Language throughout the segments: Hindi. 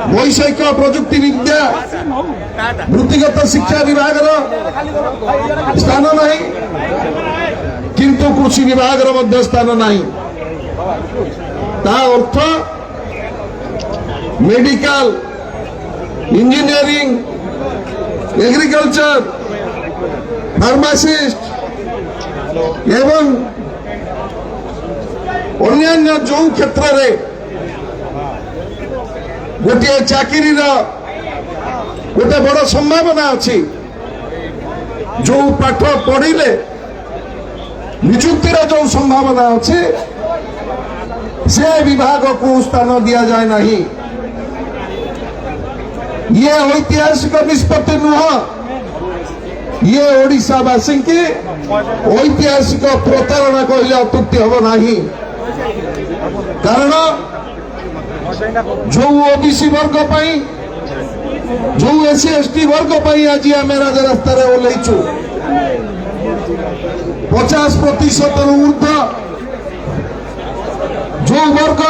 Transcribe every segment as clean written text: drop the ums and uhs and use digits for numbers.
वैषयिक प्रजुक्ति विद्या वृत्तिगत शिक्षा विभाग स्थान नहीं किंतु कृषि विभाग स्थान नहीं ता अर्थ मेडिकल इंजीनियरिंग एग्रीकल्चर फार्मासिस्ट एवं अन्य जो क्षेत्र रे गोटे चाकरी गोटे बड़ संभावना अच्छी जो पाठ पढ़िले निजुक्तिर जो संभावना अच्छी से विभाग को स्थान दि जाए नहीं ये ऐतिहासिक निष्पत्ति नुह ये ओडिशावासी की ऐतिहासिक प्रतारणा कहले अत्युक्ति हम नहीं कारण जो ओबीसी वर्ग जो एससी एसटी वर्ग आज आम राजरास्त ओल्लैचु 50% ऊर्ध्व जो वर्ग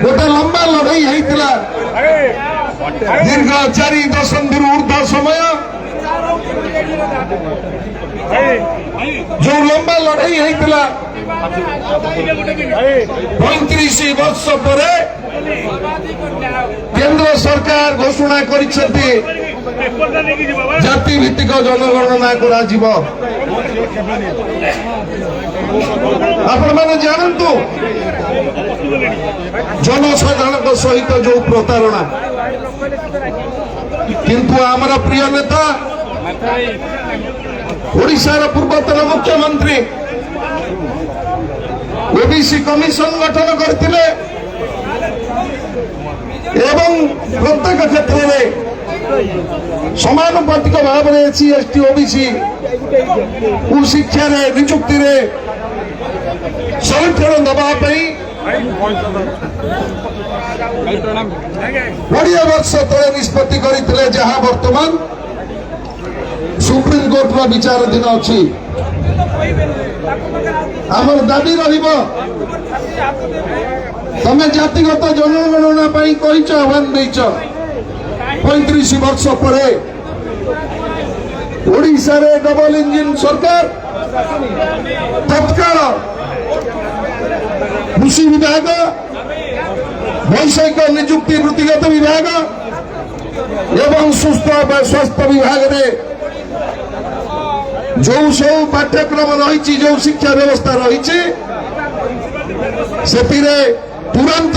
गोटे लंबा लड़ाई होता दीर्घ 4 दशंधि ऊर्ध्व समय जो लंबा लड़ाई होता 35 वर्ष पर केंद्र सरकार घोषणा कर जाति भित्तिक जनगणना आपण मैंने जानतु जनसाधारण सहित जो प्रतारणा किंतु आमर प्रिय नेता ओडिशार पूर्वतन मुख्यमंत्री ओबीसी कमिशन गठन करथिले एवं प्रत्येक क्षेत्र में समानुपातिक भाव में एससी एसटी ओबीसी शिक्षा निजुक्ति संरक्षण दवाई 20 वर्ष तले निष्पत्ति करते जहाँ वर्तमान सुप्रीम कोर्ट विचाराधीन अच्छी आमर दाबी तमें जातिगत जनगणना कहीच आह्वान देच 35 वर्ष पर ओडिशा रे डबल इंजिन सरकार तत्काल कृषि विभाग वैषयिक निजुक्ति वृत्तिगत विभाग एवं सुस्थ स्वास्थ्य विभाग रे जो सब पाठ्यक्रम रही जो शिक्षा व्यवस्था रही से तुरंत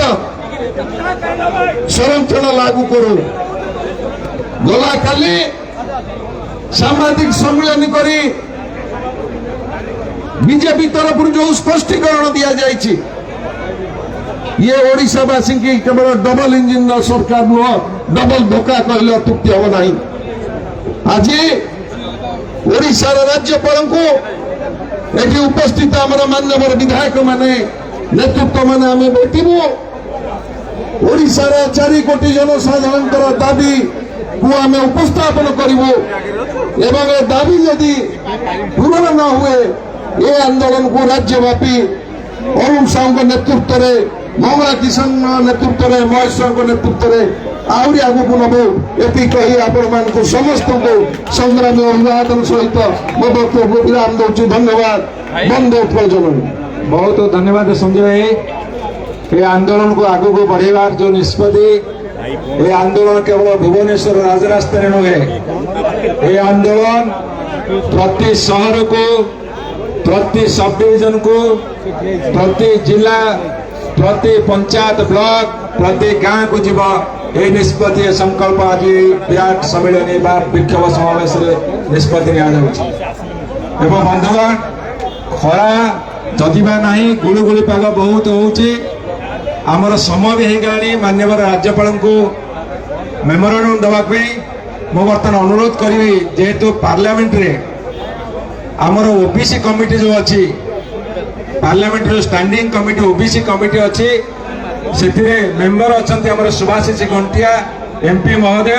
संरक्षण लागू करू गला काली सामाजिक सम्मेलन करी बीजेपी तरफ जो स्पष्टीकरण दि जाए ये ओडिशावासी की केवल डबल इंजिन सरकार नुह डबल धोखा कहले अत्युक्ति हम नहीं आज ओडिशार राज्यपाल को ये उपस्थित आमर मान्यवर विधायक माने नेतृत्व माने आम भेटू ओडिशार 4 कोटी जनसाधारण दाबी को आम उपस्थापन करूँ एवं ए दाबी यदि पूरण न हुए ये आंदोलन को राज्यव्यापी अरुण साहू नेतृत्व में मंगला किशन नेतृत्व में महेश साहू नेतृत्व में आहरी आगू नबू ये कही आपण समस्त को संग्रामी अभिवादन सहित मो वक्तव्य विराम दूसरी धन्यवाद बंदे उत्कल जननी बहुत धन्यवाद संजय भाई ये आंदोलन को आगू को बढ़ेबार जो निष्पत्ति ये आंदोलन केवल भुवनेश्वर राजरास्ता नुहे ये आंदोलन प्रति शहर को प्रति सब डिविजन को प्रति जिला प्रति पंचायत ब्लॉक प्रति गांव को जीव ये निष्पत्ति संकल्प आज विराट सम्मेलन विक्षोभ समावेश निष्पत्ति एवं बंधुगण खरा जदिबा नहीं गुड़गुड़ी पाग बहुत होउची आमर समय भी होगा मान्यवर राज्यपाल को मेमोरांडम देवाई मु बर्तमान अनुरोध करी जेहेतु पार्लियामेंट रे आमर ओबीसी कमिटी जो अच्छी parliament standing committee OBC committee अच्छी से मेंबर अच्छा आम सुभाषिष घंटिया एमपी महोदय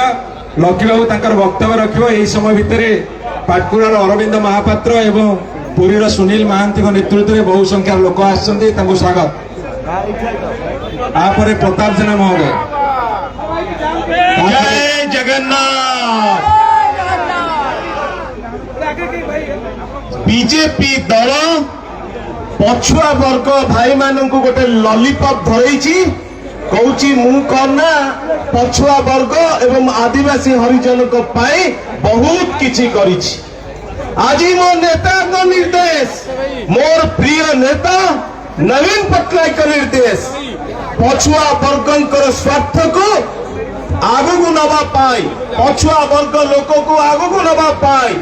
लकी बाबू तंकर वक्तव्य रखिबो एही समय भितर पाटकुरार अरविंद महापात्र एवं पुरीर सुनील महांती नेतृत्व में बहु संख्यार लोक आसछन्ति तांको स्वागत। आपरे प्रताप जेना महोदय जय जगन्नाथ। बीजेपी दल पछुआ वर्ग भाई मानक गोटे लॉलीपॉप धरई कौची मु करना पछुआ वर्ग एवं आदिवासी हरिजन को पाई बहुत किछि करिछि। आज मो नेता को निर्देश मोर प्रिय नेता नवीन पट्टनायक का निर्देश पछुआ वर्गंकर स्वार्थ को आगु नवा पाई पछुआ वर्ग लोक को आगु नवा पाई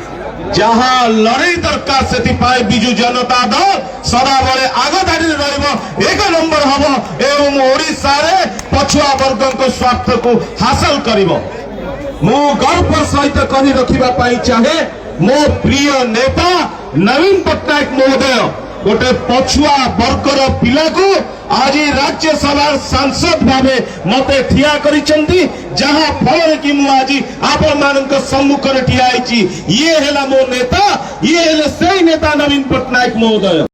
जहाँ लड़ाई दरकार से विजु जनता दल सदाबले आगधाड़ी एक नंबर हम एवं ओडिशा रे पछुआ वर्ग स्वार्थ को हासिल करिबो। मु गर्व सहित कही रखिबा पाई चाहे मो प्रिय नेता नवीन पट्टनायक महोदय गोटे पछुआ वर्गर पिला को आज राज्यसभा सांसद भावे मते ठिया करिसेंती जहां फल कि मु आज आपण मानक सम्मुख रे ठिया आइछि। ये हेला मो नेता ये हेले सेही नेता नवीन पट्टनायक महोदय।